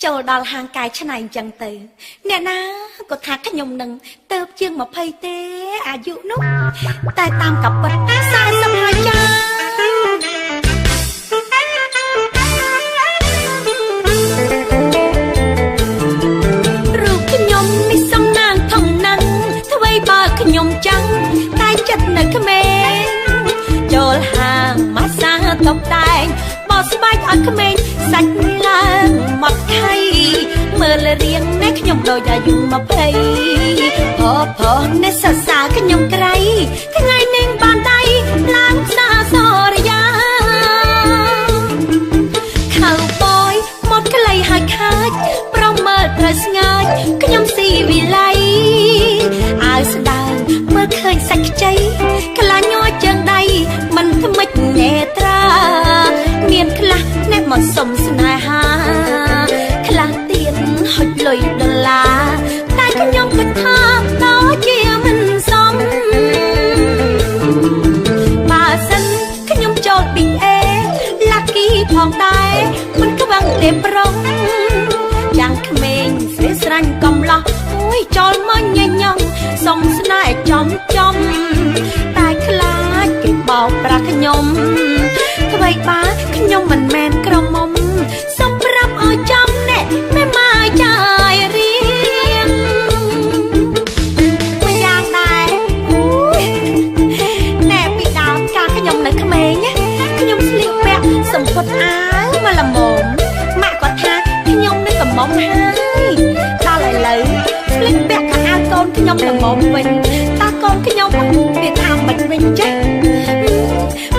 ចូលដល់ហាងកាយឆ្នៃអញ្ចឹងទៅអ្នកណាក៏ថាខ្ញុំនឹងទៅជាង20ទេអាយុនោះតែតាមកាពិត40ហើយចារូបខ្ញុំនេះសំណាងធំណាស់អ្វីបើខ្ញុំចាំតែចិត្តនៅក្មេងចូលហាងម៉ាសាតុបតែងបោះស្បែកឲ្យក្មេងសាច់ឡើងមកថៃមើលរៀងនេះខ្ញុំដូចអាយុ20ផនេះសរសើរខ្ញុំក្រៃថ្ងៃនេះបានដៃឡើងផ្សារសរយាខៅបយមកក្លៃហើយខាច់ប្រងមើលត្រូវស្ងាច់ខ្ញុំស៊ីវិល័យអាវស្ដើងមើលឃើញសាច់ខ្ចីខ្លាញ់ជើងដៃមិនថ្មិចនេត្រាមានខ្លះអ្នកមកសុំស្នេហាខ្លះទៀតហុចលុយដុល្លារតែខ្ញុំគិតថាដូចជាមិនសមបើសិនខ្ញុំចូល BA Lucky ផងដែរមិនខ្វាំងទេប្រុងយ៉ាងក្មេងស្រីស្រាញ់កំឡោះអូយចូលមកញញងសុំស្នេហ៍ចំតែខ្លាចគេបោកប្រាស់ខ្ញុំអ្វីបើខ្ញុំមិនមែនក្រមុំសុំប្រាប់ឲ្យចំណែមេម៉ាចាយរៀងមួយយ៉ាងដែរអូយណែពីដើមកាលខ្ញុំនៅក្មេងខ្ញុំស្លៀកពាក់សំពត់អាវមកល្មមម៉ាក់គាត់ថាខ្ញុំនឹងកំមុំហើយដល់ឥឡូវស្លៀកពាក់ខោអាវកូនខ្ញុំល្មមវិញតើកូនខ្ញុំវាថាមិនវិញចេះ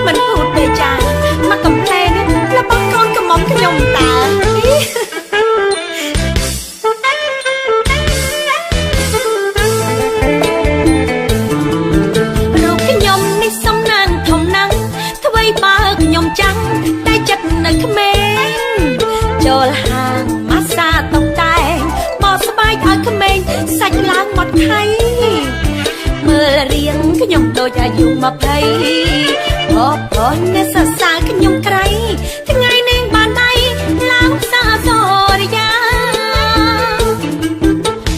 មិនพูดទេចាមកកំ plei នេះរបស់កូនកំមុំខ្ញុំតើរូបខ្ញុំនេះសំណាងធំណាស់អ្វីបើខ្ញុំចាំតែចិត្តនៅក្មេងចូលហាងម៉ាសាតុបតែងបោះស្បែកឲ្យក្មេងសាច់ឡើងមកថៃមើលរៀងខ្ញុំដូចអាយុ20នេះសរសើរខ្ញុំក្រៃថ្ងៃនេះបានដៃឡើងផ្សារសរយា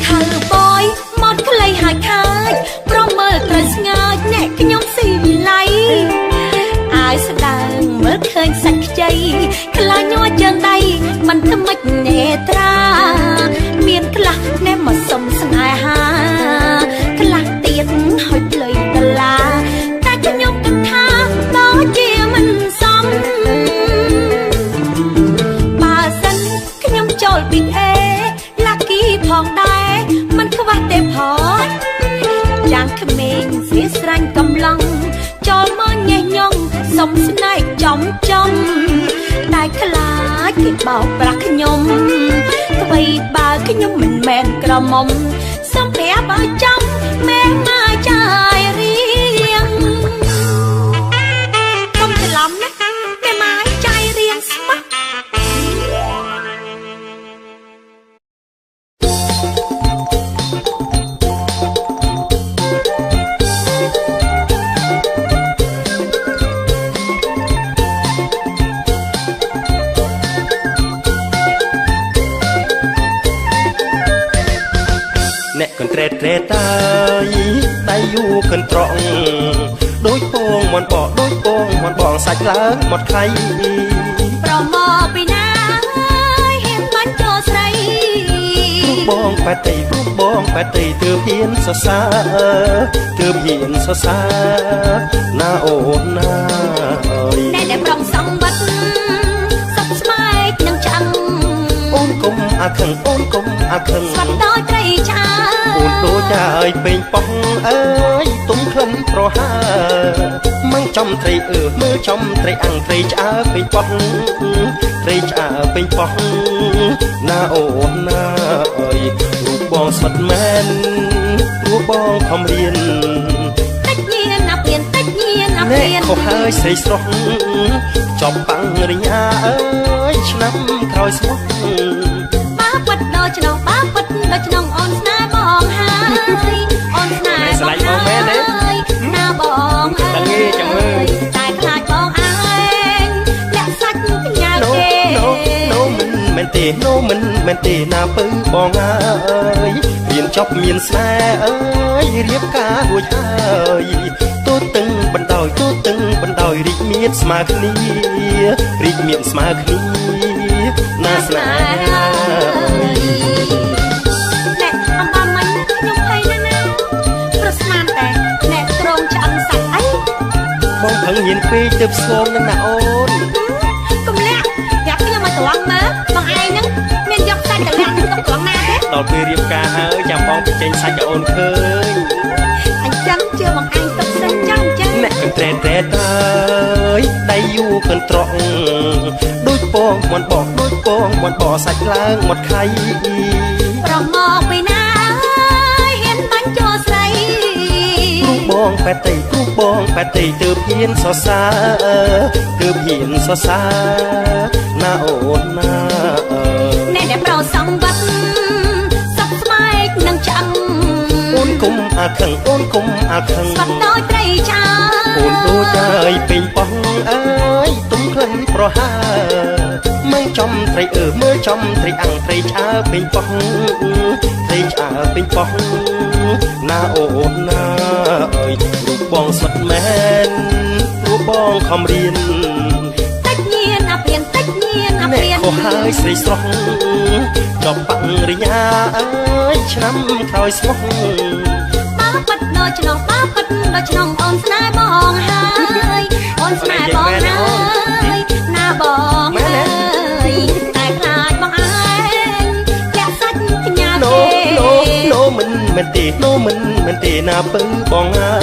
ខៅបយមកក្លៃហើយខាច់ប្រងមើលត្រូវស្ងាច់អ្នកខ្ញុំស៊ីវិល័យអាយស្ដើងមើលឃើញសាច់ខ្ចីខ្លាញ់ជើងដៃមិនថ្មិចនេត្រាមានខ្លះអ្នកមកសុំស្នេហាខ្លះទៀតហុចលុយដុល្លារតែខ្ញុំគិតថាដូចជាមិនសមបើសិនខ្ញុំចូល BA Lucky ផងដែរមិនខ្វះទេផងយ៉ាងក្មេងស្រីស្រាញ់កំឡុងចូលមកញញងសុំស្នេហ៍ចំតែខ្លាចគេបោកប្រាស់ខ្ញុំអ្វីបើខ្ញុំមិនមែនក្រមុំសុំប្រាប់ឲ្យចំមេម៉ាចាយរៀងកុំច្រឡំណាមេម៉ាចាយរៀងស្មោះអ្នកកន្ត្រេតត្រេតើយដៃយូកន្ត្រង់ដូចពងមន់បកដូចពងមន់បងសាច់ឡើងមកថៃប្រមកពីណាហើយហ៊ានបាញ់ចូលស្រីគ្រូបងប៉ែតៃគ្រូបងប៉ែតៃទើបហ៊ានសរសើរទើបហ៊ានសរសើរណាអូនណាអើយអ្នកដែលប្រងសំបិតសុខស្បែកនឹងឆ្អឹងអូនគុំអាខឹងអូនគុំអាខឹងស្វាត់ដោយត្រីឆ្អើអូនដូចហើយពេញប៉ោះអើយទុំក្លិនប្រហើមិនចំត្រីមើលចំត្រីអាំងត្រីឆ្អើពេញប៉ោះត្រីឆ្អើពេញប៉ោះណាអូនណាអើយរូបបងស្វិតមែនរូបបងខំរៀនតិចញៀនណាព្រៀនតិចញៀនណាព្រៀនខុសហើយស្រីស្រស់ចប់បាំងរិញ្ញាអើយឆ្នាំក្រោយស្មោះបាពិតដល់ឆ្នងបាពិតដល់ឆ្នងអូនស្នេហ៍បងហើយអូនស្នេហ៍បងហើយណាបងហើយតែខ្លាចបងឯងលាក់សាច់ញ៉ៅគេមិនមែនទេ ទេណូមិនមែនទេណាពើបងអើយរៀនចប់មានស្នេហ៍អើយរៀបការរួចហើយទូទឹងបណ្ដោយទូទឹងបណ្ដោយរីកមានស្មើគ្នារីកមានស្មើគ្នាណាស្នេហាអ្នកអំបំមិញខ្ញុំភ័យណាស់ណាប្រស្មានតែអ្នកក្រងឆ្អឹងសាច់អីបងផឹងញៀនពេកទៅស្គមនឹងណាអូនកុំលាក់យ៉ាប់ខ្ញុំមកត្រង់មើលបងឯងហ្នឹងមានយកសាច់ទៅលាក់ទុកត្រង់ណាទេដល់ពេលរៀបការហើយចាំបងបញ្ចេញសាច់ឲ្យអូនឃើញអញ្ចឹងជឿបងឯងទុកសិនចឹងអ្នកកន្ត្រែត្រែតអើយដៃយូរកន្ត្រក់ដូចពងមន់បងដូចពងមន់បសាច់ឡើងមាត់ខៃប្រមកពីណាហ៊ានបាញ់ចូលស្រីគ្រូបងប៉ែតៃគ្រូបងប៉ែតៃទើបហ៊ានសរសើរទើបហ៊ានសរសើរណាអូនណាអ្នកដែលប្រសងវត្តសពស្បែកនឹងឆ្អឹងអូនគុំអាខឹងអូនគុំអាខឹងស្បាត់ដោយត្រីឆាអូនដូចហើយពេញប៉ោះអើយទុំក្លិនប្រហើមើលចំត្រីមើលចំត្រីអាំងត្រីឆ្អើពេញប៉ោះត្រីឆ្អើពេញប៉ោះណាអូនណាអើយរូបបងស្វិតមែនរូបបងខំរៀនតិចញៀនអាព្រៀនតិចញៀនអាព្រៀនខុសហើយស្រីស្រស់ដល់បរិញ្ញាអើយឆ្នាំក្រោយស្មោះបាប៉ិតដល់ឆ្នងបាប៉ិតដល់ឆ្នងអូនស្នេហ៍បងហើយអូនស្នេហ៍បងហើយណាបងហើយតែខ្លាចបងឯងលាក់សាច់កញ្ញាទេណូមិនមែនទេណូមិនមែនទេណាពើបងអើ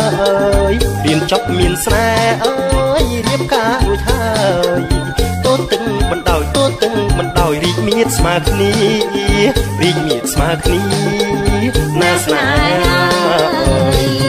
យរៀនចប់មានស្នេហ៍អើយរៀបការរួចហើយទូទឹងបណ្ដោយទូទឹងបណ្ដោយរីកមានស្មើគ្នារីកមានស្មើគ្នាណាស្នេហា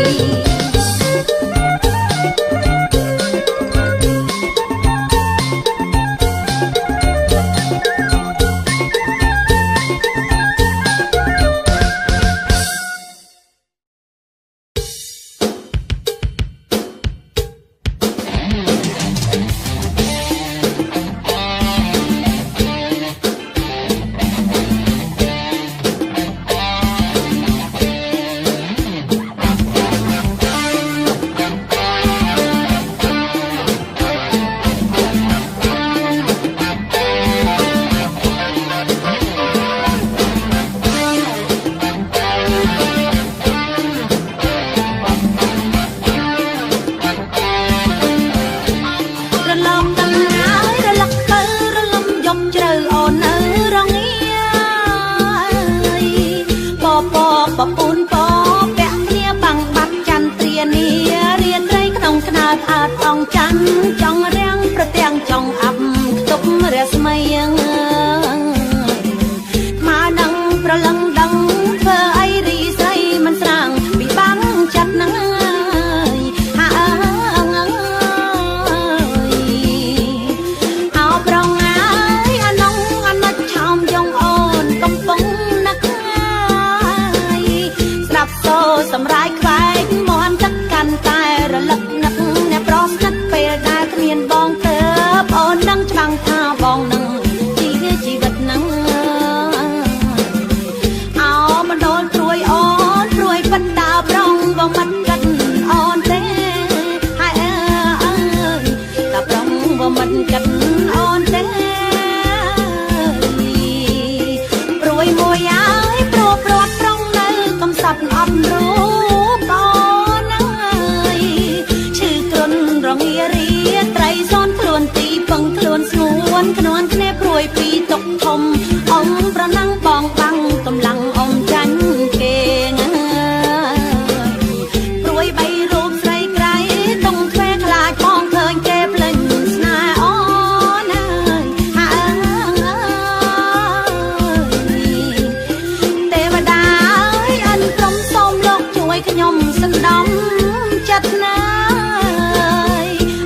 សម្រាប់ខ្វែងមន់ទឹកកាន់តែរលឹកនឹកអ្នកប្រុសស្និទ្ធពេលដែលគ្មានបងទៅអូនដឹងច្បាំងថាបងនឹងជីវិតនឹងអោមិនដូនព្រួយអូនព្រួយប៉ុន្តែប្រងបងមិនគិតអូនទេហើយអើយតែប្រងបងមិនគិតអូនទេព្រួយមួយហើយព្រោះព្រាត់ប្រងនៅកំសត់អត់រួខ្នួនគ្នាព្រួយពីទុកធំអ៊ំប្រណាំងបងបាំងកម្លាំងអ៊ំចាញ់គេព្រួយបីរូបស្រីក្រៃតុងទ្វេខ្លាចបងឃើញគេភ្លេចស្នេហ៍អូនទេវតាអើយអិនក្រុមសូមលោកជួយខ្ញុំសន្តំចិត្តណា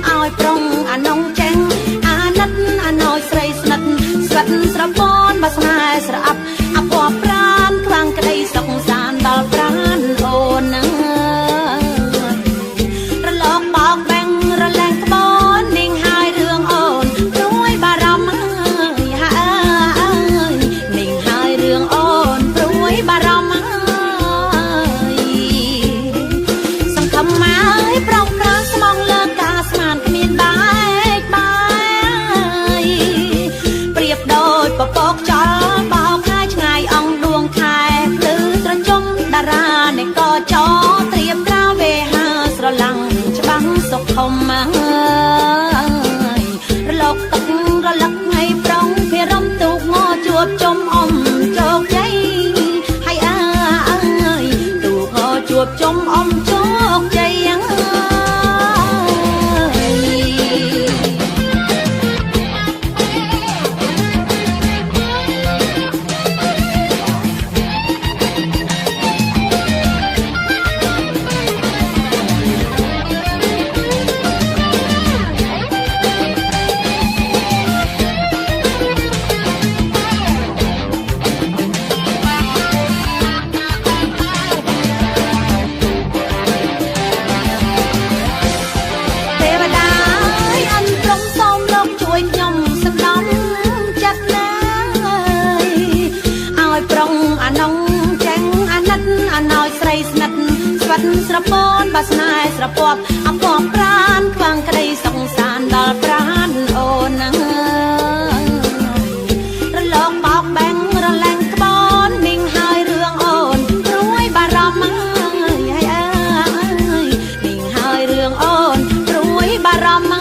ឲ្យប្រុងអានងចេញស្រីស្និទ្ធស្វិតស្រពន់មកស្នេហ៍ស្រអាប់អពណ៌ប្រានខ្លាំងក្តីសុខសានដល់ប្រានអូននឹងរលកបោកបែងរលែងក្បូននាងហើយរឿងអូនព្រួយបារម្ភហើយ មអមជោគជ័យយ៉ាង ទេវតាអញព្រមសូមលោកជួយខ្ញុំសំដំចិត្តណាយឲ្យប្រុងអានងចេញអាណិតអាណោយស្រីស្និទ្ធស្វិតស្រពូនបាស្នេហ៍ស្រពាប់អពំប្រានខ្វាំងក្តីសង្សានដល់ប្រានអូនណារលកបោកបែងរលែងក្បូនមីងហើយរឿងអូនព្រួយបារម្ភហើយអើយមីងហើយរឿងអូនព្រួយបារម្ភ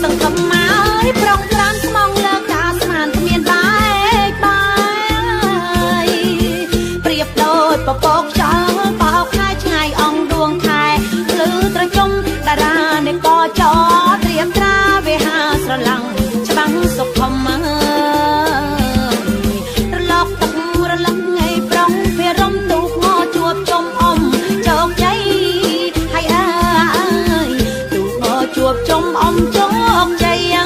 សង្ឃឹមមកប្រងប្រានស្មងលើការស្មានគ្មានបែកបាយប្រៀបដូចពពកខ្យល់បោកខែឆ្ងាយអងដួងខែភ្លឺត្រជុំតារានៃកចត្រៀមត្រាវេហាស្រឡំច្បាំងសុខមរលកទឹករលឹកថ្ងៃប្រុងភេរំទូកងជួបជុំអមជោគជ័យហើយអើយទូកងជួបជុំអមជោគជ័យអើ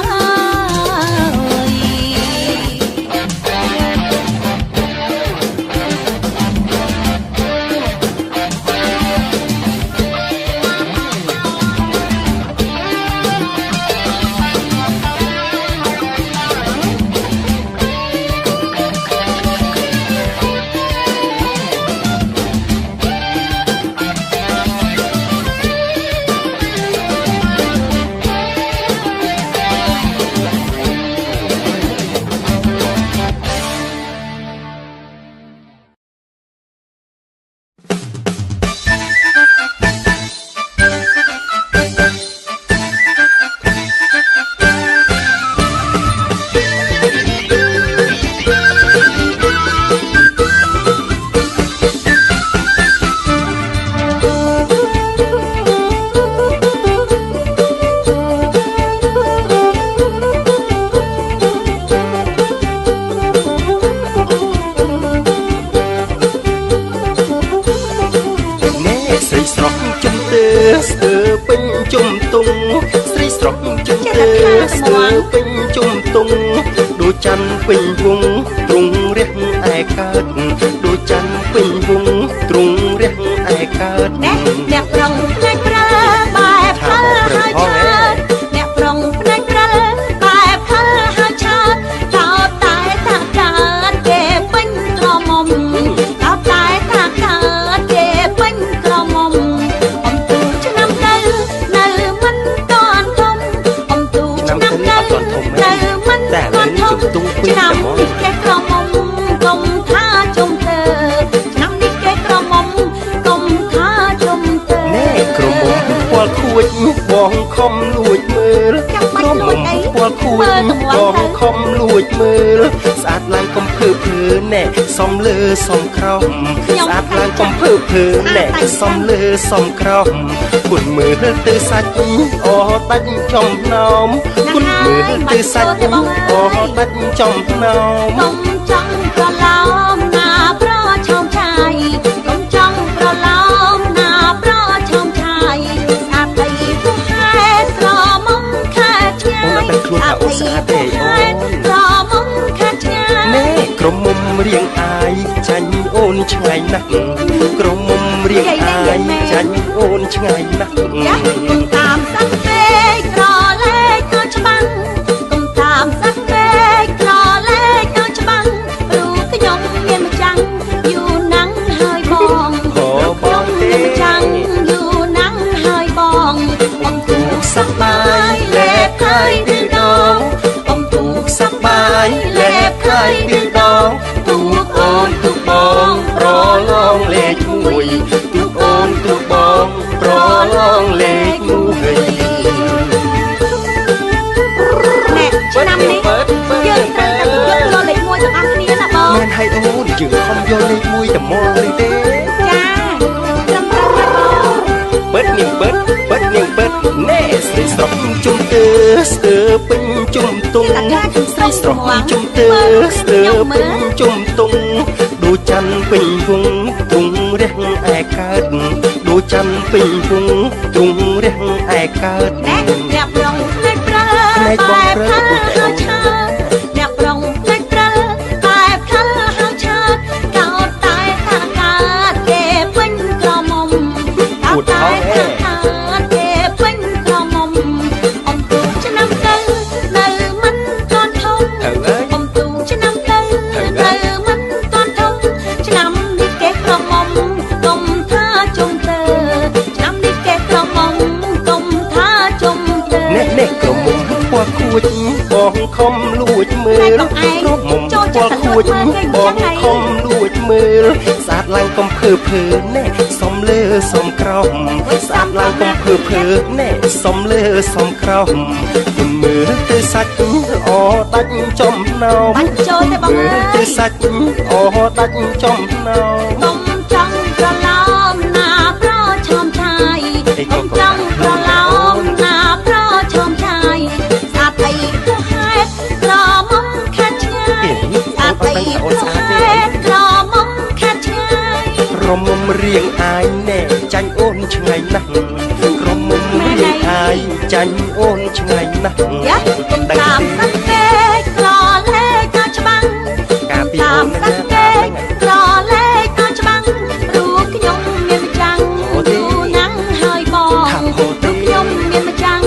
យ ពេញជុំតុងដូចច័ន្ទពេញវងទ្រង់រះឯកើតដូចច័ន្ទពេញវងទ្រង់រះឯកើតអ្នកប្រងភ្នែកព្រើបែបផើហើយឆើតអ្នកប្រងភ្នែកព្រើបែបផើហើយឆើតតើតែថាកើតគេពេញក្រមុំតើតែថាកើតគេពេញក្រមុំអំទូឆ្នាំទៅនៅមិនតាន់ធំអំទូឆ្នាំទៅនៅមិនតាន់ធំឆ្នាំនេះគេក្រមុំកុំថាជុំទៅឆ្នាំនេះគេក្រមុំកុំថាជុំទៅណែក្រមុំពាល់ខួចបងខំលួចមើលក្រមុំពាល់ខួចបងខំលួចមើលស្អាតឡើងកំភើភើណែសំលើសំក្រោមស្អាតឡើងកំភើភើណែសំលើសំក្រោមគុណមើលទៅសាច់អដាច់ចំណោមគុណមើលទៅសាច់អដាច់ចំណោមកុំចង់ប្រឡំណាប្រឆោមឆាយកុំចង់ប្រឡំណាប្រឆោមឆាយស្អាតដីពុះហែក្រមុំខាឆ្ងាយខ្លួនថាអូនស្អាតទេអូនក្រមុំខាឆ្ងាយណែក្រមុំរៀងអាយចាញ់អូនឆ្ងាយណាស់ក្រមុំរៀងអាយចាញ់អូនឆ្ងាយណាស់យ៉ាកុំតាមសឹកពេកក្រលេខឲ្យច្បាំងកុំតាមសឹកពេកក្រលេខឲ្យច្បាំងព្រោះខ្ញុំមានម្ចាំងយូរណាស់ហើយបងបងទេចាំងយូរណាស់ហើយបងអំទូកសប្បាយលេបឃើញពីដងអំទូកសប្បាយលេបឃើញពីដងទូកអូនទូកបងប្រឡងលេខ1ទូកអូនទូកបងប្រឡងលេខ1អ្នកឆ្នាំនេះយើងត្រូវតែយកលេខ1ទាំងអស់គ្នាណាបងមែនហើយអូន យើងខំយកលេខ1តែមកនេះទេចាត្រឹមត្រូវបិទនាងបិទណែស្រីស្រុកជុំទើស្ទើពេញជុំទុងស្រីស្រុកជុំទើស្ទើពេញជុំទុងដូចច័ន្ទពេញវងទ្រង់រះឯកើតដូចច័ន្ទពេញវងទ្រង់រះឯកើតអ្នកប្រងផ្នែកប្រើតែផ្លូវហៅឆើអ្នកប្រងផ្នែកប្រើតែផ្លូវហៅឆើកោតតែថាកើតគេពេញក្រមុំកោតតែថាកើតគេពេញក្រមុំអំទូឆ្នាំទៅនៅមិនទាន់ធំអំទូឆ្នាំទៅនៅមិនទាន់ធំឆ្នាំនេះគេក្រមុំកុំថាជុំទៅឆ្នាំនេះគេក្រមុំកុំថាជុំទៅនេះក្រមុំពណ៌ខួចបងខំលួចមើលក្រមុំពណ៌ខួចបងខំលួចមើលស្អាតឡើងកំភើភើណែសំលើសំក្រោមស្អាតឡើងកំភើភើណែសំលើសំក្រោមមើលទៅសាច់អដាច់ចំណោមបាច់ចូលទៅបងមើលទៅសាច់អដាច់ចំណោមបងចង់ប្រឡំណាប្រឈមឆាយបងចង់ប្រឡំណាប្រឈមឆាយស្អាតអីក៏ហេតុក្រមុំខាត់ឆ្ងាយស្អាតអីក៏ហេតុក្រមុំខាត់ឆ្ងាយក្រមុំរៀងអាយណែចាញ់អូនឆ្ងាយណាស់ក្រមុំរៀងអាយចាញ់អូនឆ្ងាយណាស់តាមសង្កេតក្រលេខក៏ច្បាំងតាមសង្កេតក្រលេខក៏ច្បាំងរូបខ្ញុំមានម្ចាំងយូរណាស់ហើយបងរូបខ្ញុំមានម្ចាំង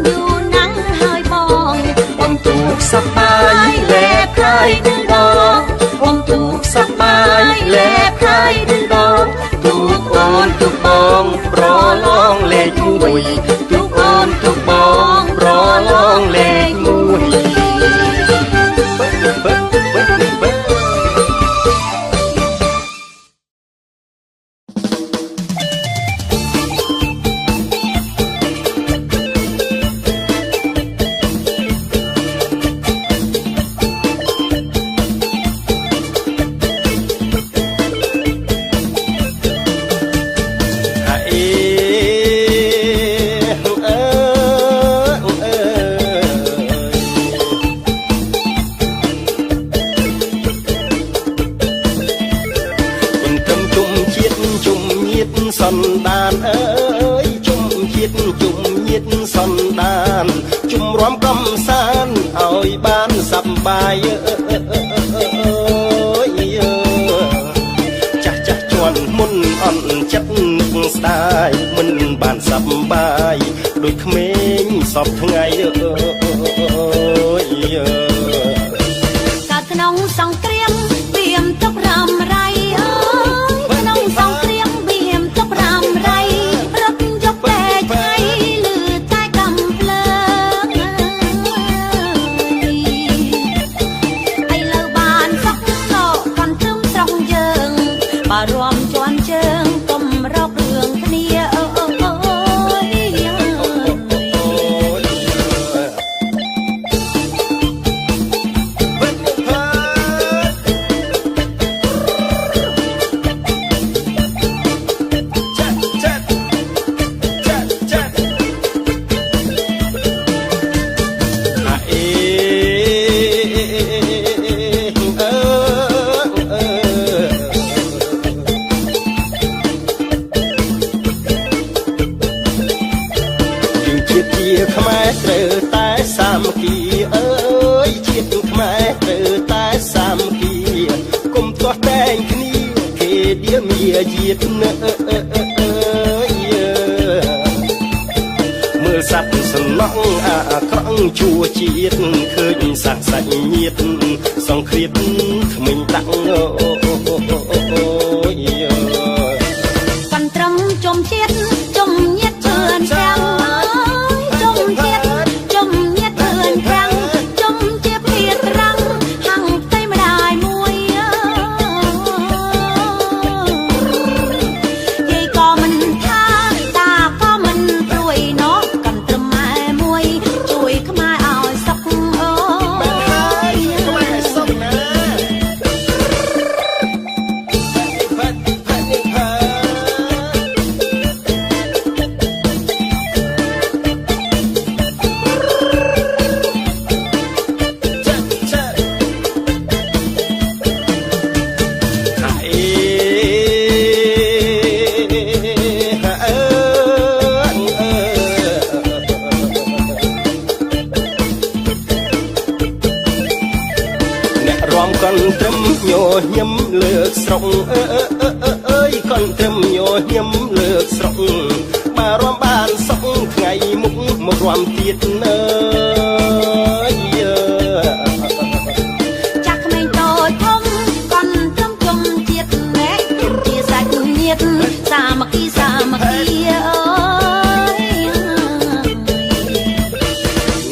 យូរណាស់ហើយបងបងទូកសប្បាយលែផ្កាយនឹងដងបងទូកសប្បាយលែផ្កាយនឹងដងទូកអូនទូកបងប្រឡងលេខ1ទូកអូនទូកបងប្រឡងលេខ1សន្តានអើយជុំជាតិជុំញាតសន្តានជុំរំកំសាន្តឲ្យបានសប្បាយចាស់ជន់មុនអន់ចិត្តស្ដាយមិនបានសប្បាយដូចក្មេងសពថ្ងៃកើតក្នុងសង្គ្រាមវាមទុករំไรអើយក្នុងសង្គ្រាមវាមទុករំไรរត់យកតែថ្ងៃលឺតែកំភ្លើងឥឡូវបានសក់លោកកាន់ត្រឹមត្រង់យើងបើរួមជន់ជើងកុំរករឿងគ្នាខ្មែរត្រូវតែសាមគ្គីអើយជាតិខ្មែរត្រូវតែសាមគ្គីគុំទាស់តែងគ្នាគេដៀមាយាទមើលសัตว์សំណងអាក្រង់ជួជាតិឃើញសាក់សាច់ញាតសង្គ្រាមក្មេងដាក់កាន់ត្រឹមជុំជាតិជុំញាតជឿនចាំង រំកន់ត្រឹមញញឹមលើកស្រុកអើយកន់ត្រឹមញញឹមលើកស្រុកបើរំបានសុខថ្ងៃមុខមករំទៀតអើយចាក់ក្មេងតូចធំកន់ត្រឹមជុំជាតិម៉ែជាសាច់ញាតិសាមគ្គីសាមគ្គីអើយ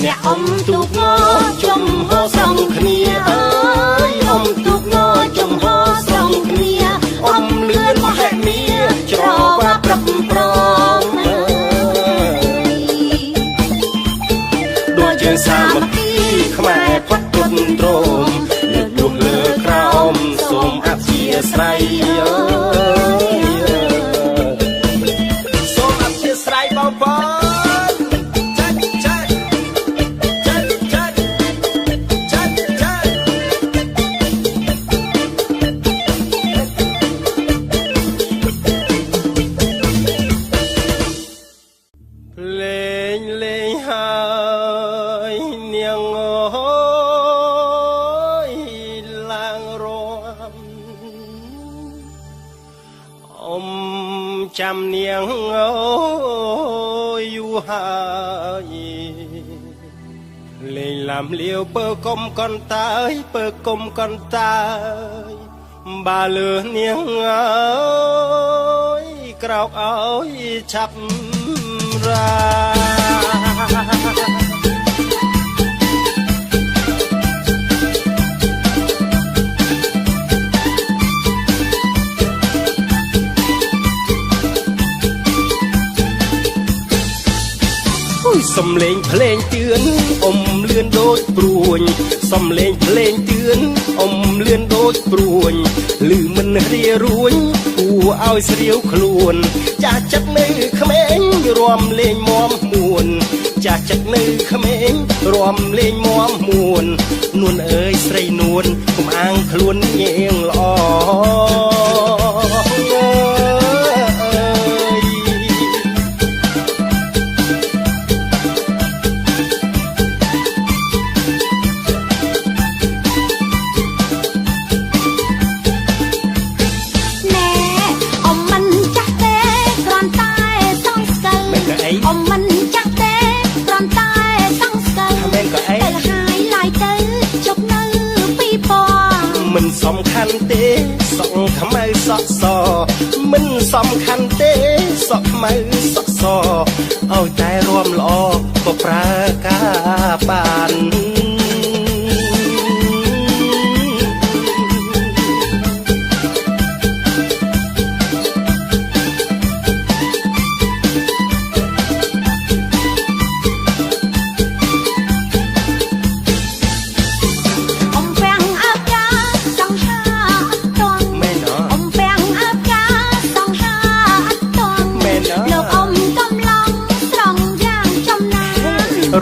អ្នកអ៊ំទូកជុំហោស្រង់គ្នាអើយអ៊ំទូកជុំហោស្រង់គ្នាអ៊ំលឿនមហិមាច្រវាប្រឹបប្រងដូចជាសាមគ្គីខ្មែរផុតទុនទ្រមលើកនោះលើក្រោមសូមអធិស្ឋានសូមអធិស្ឋានបងប្អូនចាច់ចាច់ចាច់ចាច់ចាច់ចាច់លេងលេងហើយនាងអើយឡើងរំអ៊ំចាំនាងអើយយូរហើយលេងឡាំលាវពើកុំកន្តាយពើកុំកន្តាយបាលើនាងអើយក្រោកអើយឆាប់រា សំលេងភ្លេងជឿនអ៊ំលឿនដូចព្រួញសំលេងភ្លេងជឿនអ៊ំលឿនដូចព្រួញឮមិនរារួញគួរឲ្យស្រាវខ្លួនចាស់ចិត្តនៅក្មេងរំលេងមមមួនចាស់ចិត្តនៅក្មេងរំលេងមមមួននួនអើយស្រីនួនកុំអាងខ្លួនញៀងល្អអ៊ំមិនចាស់ទេគ្រាន់តែសង្ស្កើតែលហើយឡាយទៅជប់នៅពីពណ៌មិនសំខាន់ទេសក់ខ្មៅសក់សមិនសំខាន់ទេសក់ខ្មៅសក់សឲ្យតែរំល្អក៏ប្រើការបាន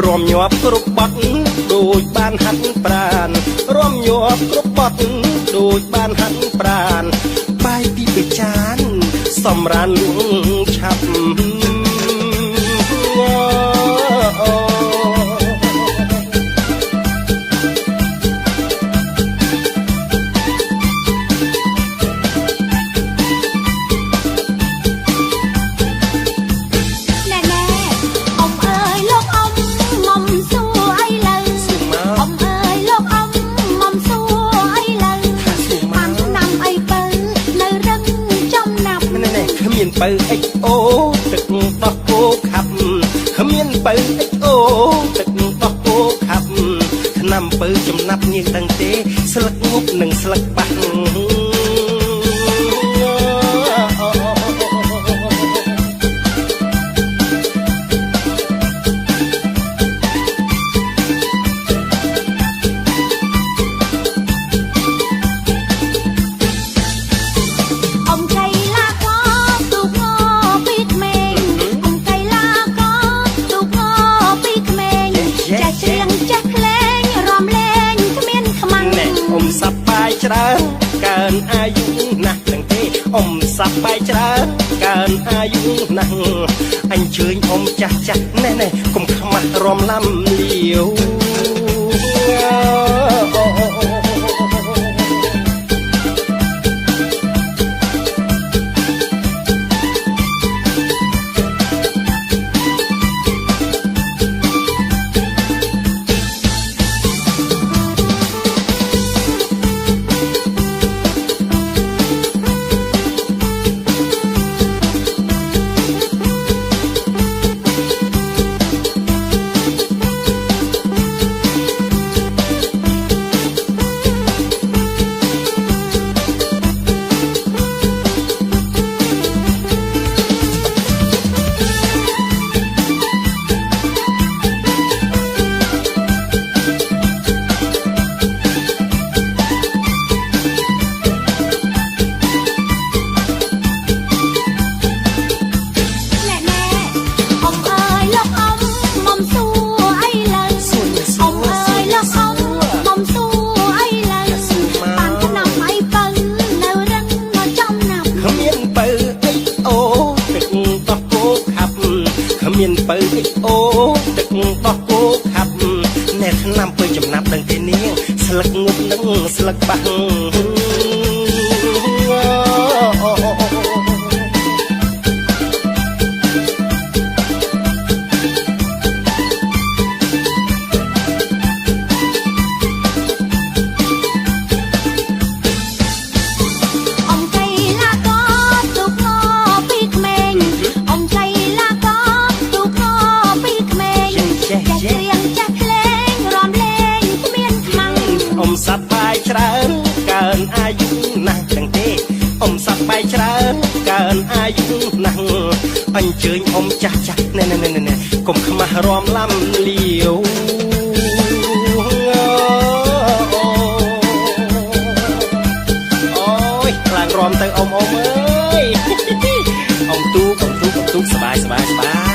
រំញាប់គ្រប់បត់ដូចបានហាត់ប្រានរំញាប់គ្រប់បត់ដូចបានហាត់ប្រានបាយពីបិចានសម្រានលួងឆាប់បើអិចអូទឹកដោះគោខាប់គ្មានបើអិចអូទឹកដោះគោខាប់ឆ្នាំបើចំណាប់ញៀងដឹងទេស្លឹកងប់និងស្លឹកបាក់ច្រើនកើនអាយុណាស់ទាំងទេអ៊ំសាប់បាយច្រើនកើនអាយុណាស់អញ្ជើញអ៊ំចាស់ចាស់ណែណែកុំខ្មាស់រំឡាំលាវ ស្លឹកងប់នឹងស្លឹកបាំសប្បាយច្រើនកើនអាយុណាស់ទាំងទេអ៊ំសប្បាយច្រើនកើនអាយុណាស់អញ្ជើញអ៊ំចាស់ចាស់ណែកុំខ្មាស់រំលំលាវអូយខ្លាំងរំទៅអ៊ំអើយអ៊ំទូកសប្បាយញ៉ា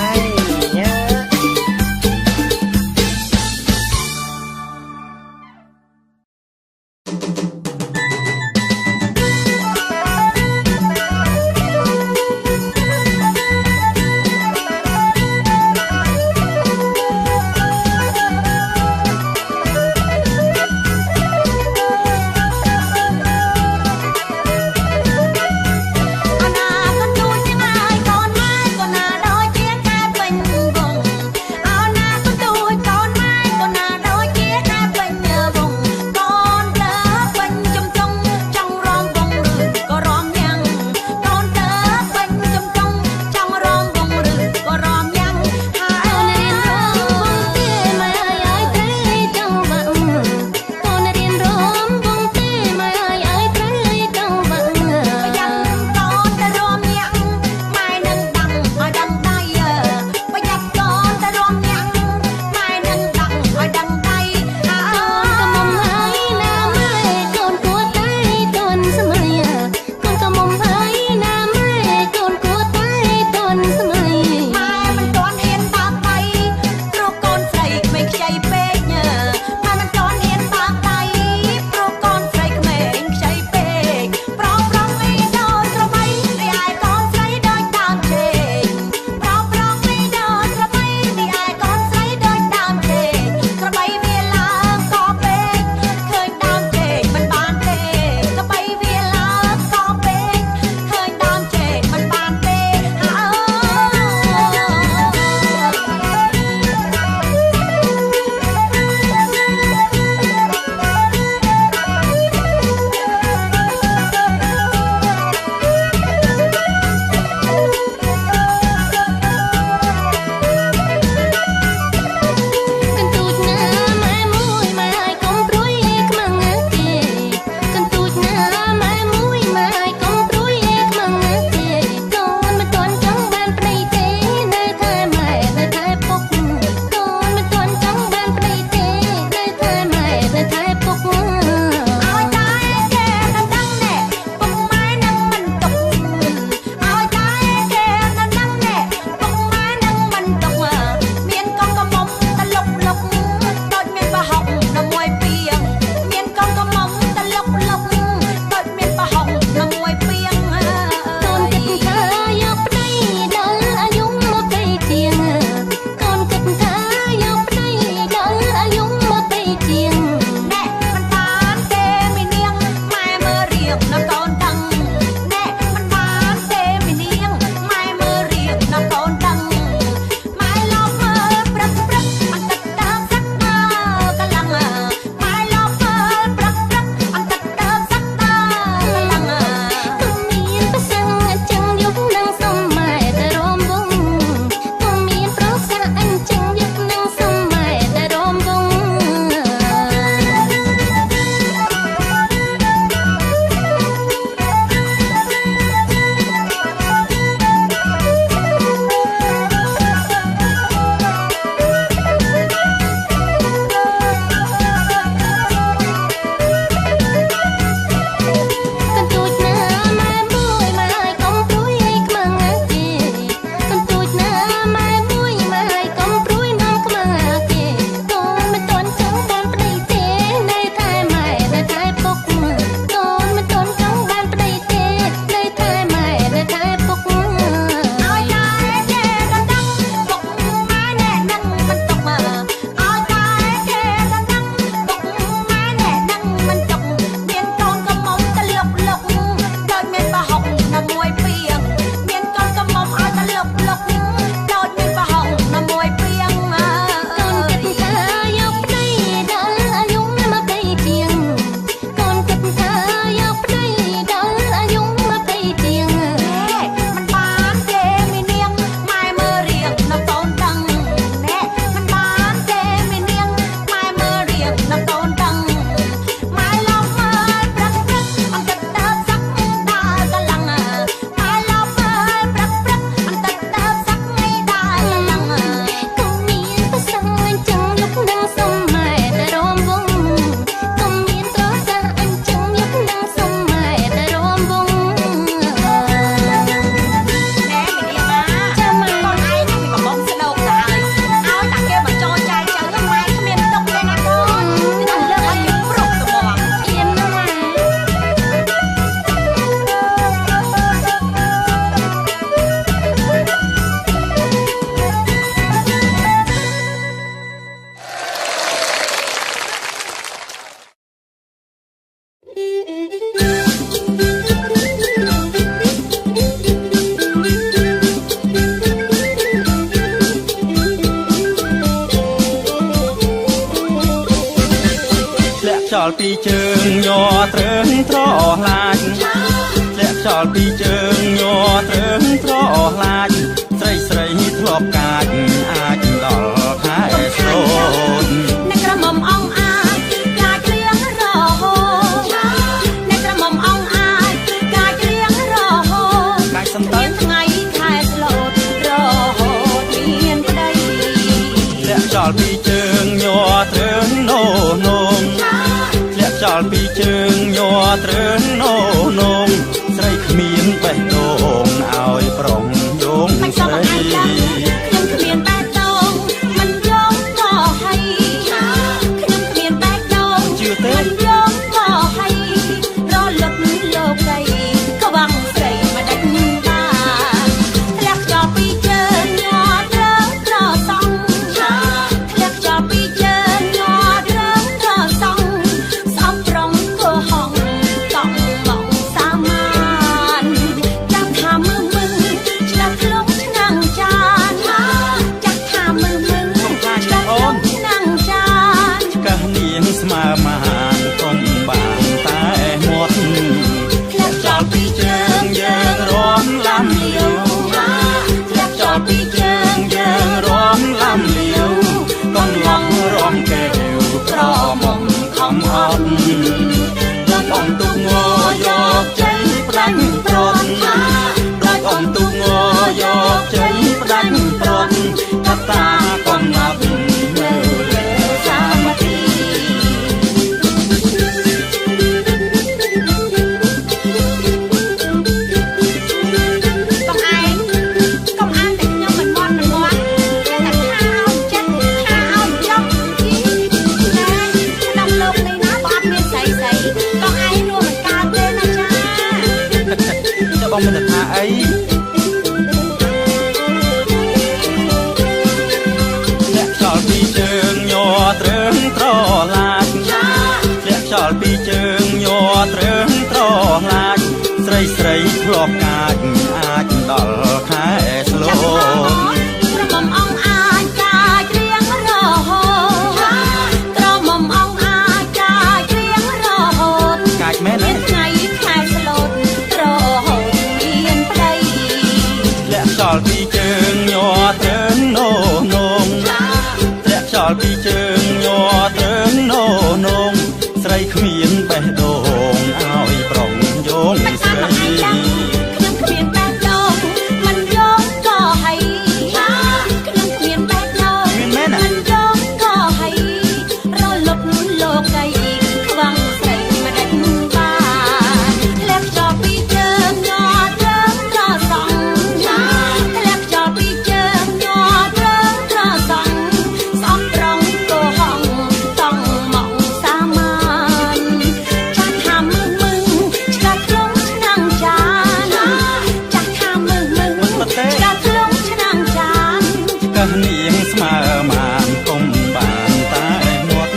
ល់ពីជើងញ័រត្រឹងត្រឡាចធ្លាក់ចោលពីជើងញ័រត្រឹងត្រឡាចស្រីស្រីធ្លាប់កាចអាចដល់ខែស្រូតអ្នកក្រមុំអងអាចកាចរៀងរហូតអ្នកក្រមុំអងអាចកាចរៀងរហូតកាចសំដៅថ្ងៃខែស្លូតរហូតមានប្តីធ្លាក់ចោលពីជើងញ័រត្រឹងនោនងធ្លាក់ចោលពីជើងញ័រត្រឹងនោនងស្រីគ្មានបេះដូងឲ្យប្រុងយងស្រីខ្ញុំគ្មានបេះដូងមិនយំក៏ហើយខ្ញុំគ្មានបេះដូងមិនយំក៏ហើយរលត់លោកដីក្វាំងស្រីមកដាច់បានធ្លាក់ចោលពីជើងញ័រត្រឹងត្រសងធ្លាក់ចោលពីជើងញ័រត្រឹងត្រសងស្អប់ប្រងកោហងកង់បងសាមានចាំថាមើលមើលឆ្លាក់ក្នុងឆ្នាំងចានចាស់ថាមើលមើលឆ្លាក់ក្នុងឆ្នាំងចានកាសនាងស្មើមហានធំបានតែមាត់ធ្លាក់ចោលពីជើងយើងរំលំលាវធ្លាក់ចោលពីជើងយើងរំលំលាវកុំឡងរំកែវក្រមុំខំអត់ដល់អំទុកងយកចេញផ្ដាច់ព្រាត់ដល់អំទុកងយកចេញផ្ដាច់ព្រាត់កតាកំណត់នៅលើសាមគ្គីកុំអានតែខ្ញុំមិនមាត់តែថាឲ្យចិត្តថាឲ្យចង់ណាស្ដាប់លោកនេះណាបើអត់មានស្រីស្រីកុំឯងរួមមិនកើតទេណាចាចុះបងមិនថាអីធ្លាក់ចោលពីជើងញ័រត្រឹងត្រឡាចធ្លាក់ចោលពីជើងញ័រត្រឹងត្រឡាចស្រីស្រីធ្លាប់កាចអាចដល់ខែស្លូតក្រមុំអងអាចកាចរៀងរហូតក្រមុំអងអាចកាចរៀងរហូតកាចមែនទេថ្ងៃខែស្លូតរហូតមានប្តីធ្លាក់ចោលពីជើងញ័រត្រឹងនោនងធ្លាក់ចោលពីជើងញ័រត្រឹងនោនងស្រីគ្មានបេះដូងឲ្យប្រុងយងស្រីខ្ញុំគ្មានបេះដូងមិនយំក៏ហើយខ្ញុំគ្មានបេះដូងមិនយំក៏ហើយរលត់លោកដីខ្វាំងស្រីមកដាច់បានធ្លាក់ចោលពីជើងញ័រត្រឹងត្រសងធ្លាក់ចោលពីជើងញ័រត្រឹងត្រសងស្អប់ប្រងកោហងតង់មកសាមានចាស់ថាមើលមើលឆ្លាក់ក្នុងឆ្នាំងចានចាស់ថាមើលមើលឆ្លាក់ក្នុងឆ្នាំងចានកាសនាងស្មើបានគុំបានតែមាត់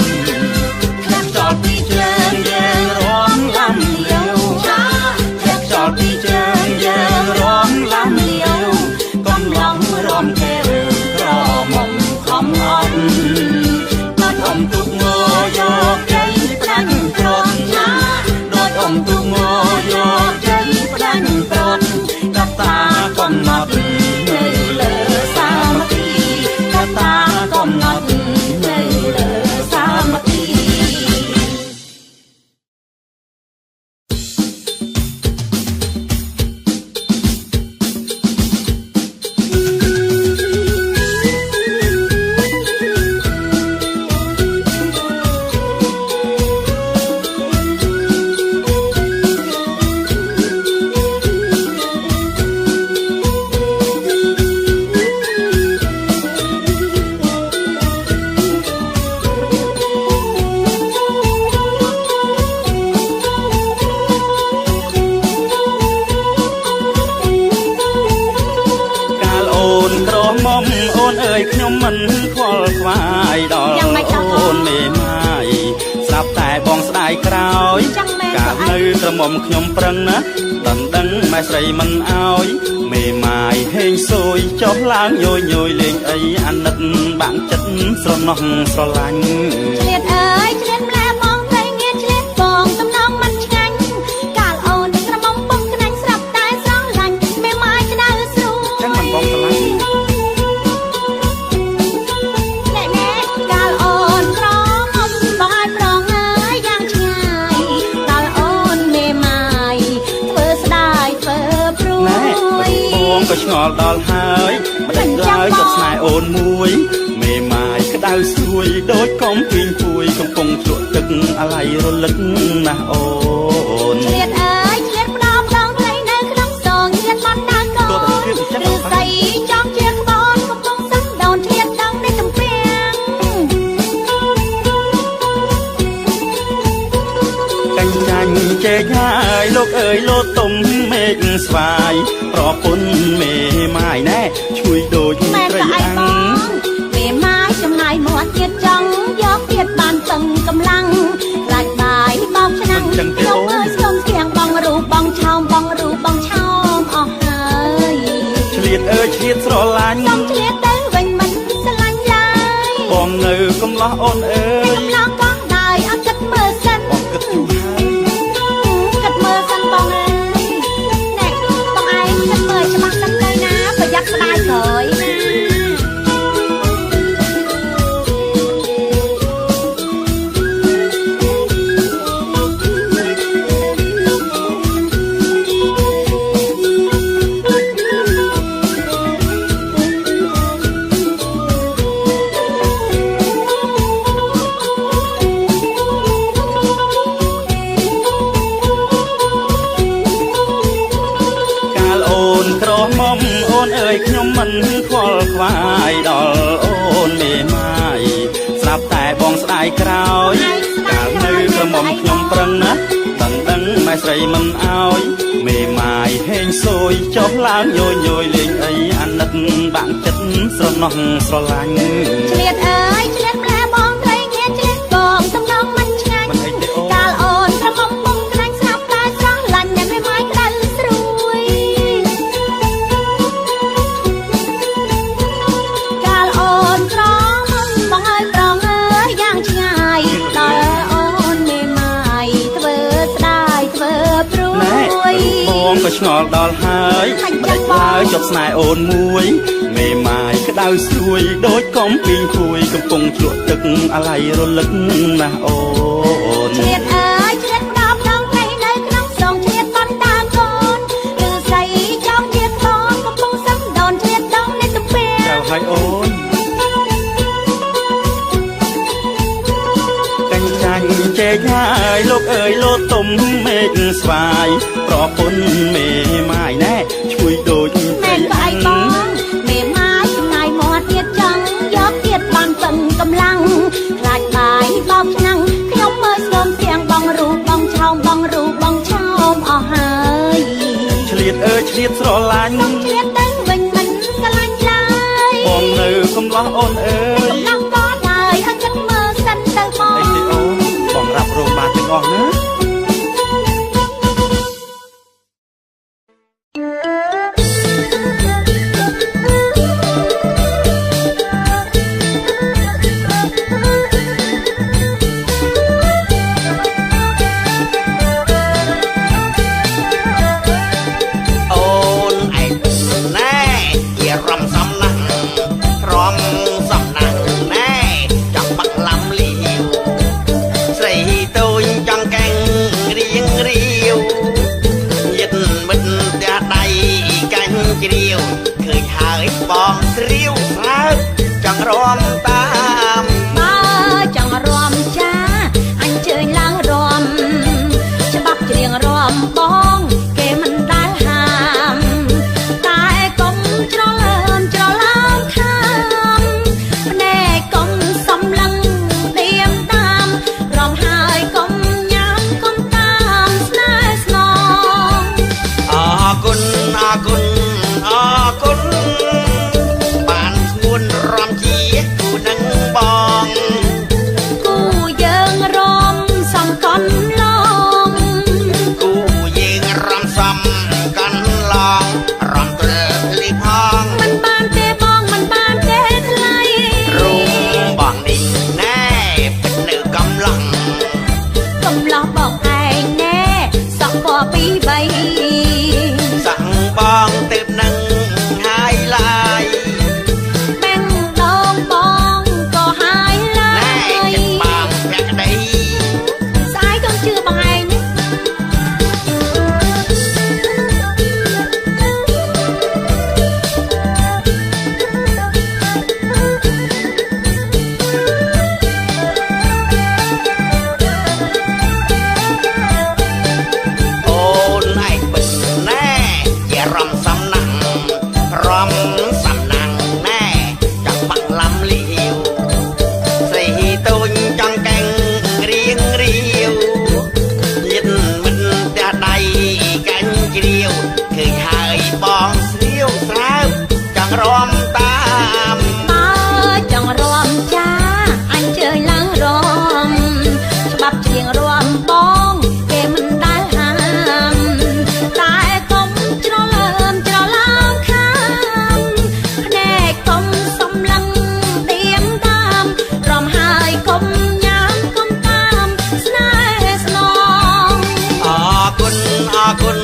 ធ្លាក់ចោលពីជើងយើងរំលំលាវធ្លាក់ចោលពីជើងយើងរំលំលាវកុំឡងរំកែវក្រមុំខំអត់ដល់អំទុកងយកចេញផ្ដាច់ព្រាត់ដល់អំទុកងយកចេញផ្ដាច់ព្រាត់កតាកំណត់នៅលើសាមគ្គីកតាកំណត់នៅលើសាមគ្គីមុំអូនអើយខ្ញុំមិនខ្វល់ខ្វាយដល់អូនមេម៉ាយស្រាប់តែបងស្ដាយក្រោយកាលនៅក្រមុំខ្ញុំប្រឹងណាដណ្ដឹងម៉ែស្រីមិនអោយមេម៉ាយហេងសួយចុះឡើងញយញយលេងអីអាណិតបាក់ចិត្តស្រណោះស្រឡាញ់ឆ្លៀតអើយឆ្លៀតម្លែបងត្រីងៀតឆ្លៀ ល់ដល់ហើយមិនដឹងឡើយចុះស្នេហ៍អូនមួយមេម៉ាយក្តៅស្រួយដូចកំពីងពួយកំពុងជ្រក់ទឹកអាឡ័យរលឹកណាស់អូនឆ្លៀតអើយឆ្លៀតផ្ដោផ្ដងថ្ងៃនៅក្នុងសងឆ្លៀតបាត់តាកូនឬស្អីចំជាក្បូនកំពុងសឹងដូនឆ្លៀតដងនេះទំពាំងកាញ់ចាញ់ជែកហើយលោកអើយលោតទុំមេឃស្វាយប្រពន្ធមេម៉ាយណែជួយដូចត្រីអាំងមេម៉ាយចំណាយមាត់ទៀតចង់យកទៀតបានតឹងកម្លាំងខ្លាចបាយបោកឆ្នាំងខ្ញុំអើយសូមស្ទៀងបងរូបបងឆោមបងរូបបងឆោមអស់ហើយឆ្លៀតអើយឆ្លៀតស្រឡាញ់សូមឆ្លៀតទៅវិញមិនស្រឡាញ់ឡើយបងនៅកំឡោះអូនអើយកំឡោះកោះដែរអត់គិតមើលសិនបងគិតយូរហើយគិតមើលសិនបងអើយណែបងឯងគិតមើលច្បាស់សិនទៅណាប្រយ័ត្នស្ដាយក្រោយណាខ្ញុំមិនខ្វល់ខ្វាយដល់អូនមេម៉ាយស្រាប់តែបងស្ដាយក្រោយកាលនៅក្រមុំខ្ញុំប្រឹងណាដឹងម៉ែស្រីមិនអោយមេម៉ាយហេងសួយចុះឡើងយយលេងអីអាណិតបាក់ចិត្តស្រណោះស្រឡាញ់ឆ្លៀតអើយឆ្លៀតម្លែបងត្រីងាឆ្លៀតបងសំណងមិនឆ្ងាញ់កាលអូនប្រមុំមុំក្រាញ់ស្រាប់តែស្រស់ឡាញ់តែមេម៉ាយក្តៅស្រួយបងក៏ឆ្ងល់ដល់ហើយមិនដេចឡើយចប់ស្នេហ៍អូនមួយមេម៉ាយក្តៅស្រួយដូចកំពីងពួយកំពុងជ្រក់ទឹកអាឡ័យរលឹកណាស់អូនឆ្លៀតអើយឆ្លៀតផ្ដោផ្ដងថ្ងៃនៅក្នុងសងឆ្លៀតបាត់តាកូនឬស្អីចំជាក្បូនកំពុងសឹងដូនឆ្លៀតដងនេះទំពាំងត្រូវហើយអូនកាញ់ចាញ់ជែកហើយលោកអើយលោតទុំមេឃស្វាយប្រពន្ធមេម៉ាយណែជួយដូចត្រីអាំងមេម៉ាយចំណាយមាត់ទៀតចង់យកទៀតបានតឹងកម្លាំងខ្លាចបាយបោកឆ្នាំងខ្ញុំមើលស្គមស្ទៀងបងរូបបងឆោមបងរូបបងឆោមអស់ហើយឆ្លៀតអើយឆ្លៀតស្រឡាញ់សូមឆ្លៀតទៅវិញមិនស្រឡាញ់ឡើយបងនៅកំឡោះអូនអើយកំឡោះក៏ដែរហើយគិតមើលសិនទៅបងអីទេអូនបងរាប់រងបានទាំងអស់ណាបងស្រាវស្រើចង់រំតាមបើចង់រំចាអញ្ជើញឡើងរំច្បាប់ច្រៀងរំបងគេមិនដែលហាមតែកុំច្រឡើមខាំភ្នែកកុំសំឡឹងដៀមតាមរំហើយកុំញ៉ាំកុំតាមស្នេហ៍ស្នងអរគុណរំជាគូនឹងបងគូយើងរំសំកន់ឡងគូយើងរំសំកន់ឡងរំទល់លីផងមិនបានទេបងមិនបានទេថ្លៃរូបបងនេះណែពិតនៅកំឡោះបងឯងណែសក់ពណ៌ពីរបីសាក់បងទើបនឹងហើយឡើយក គុណ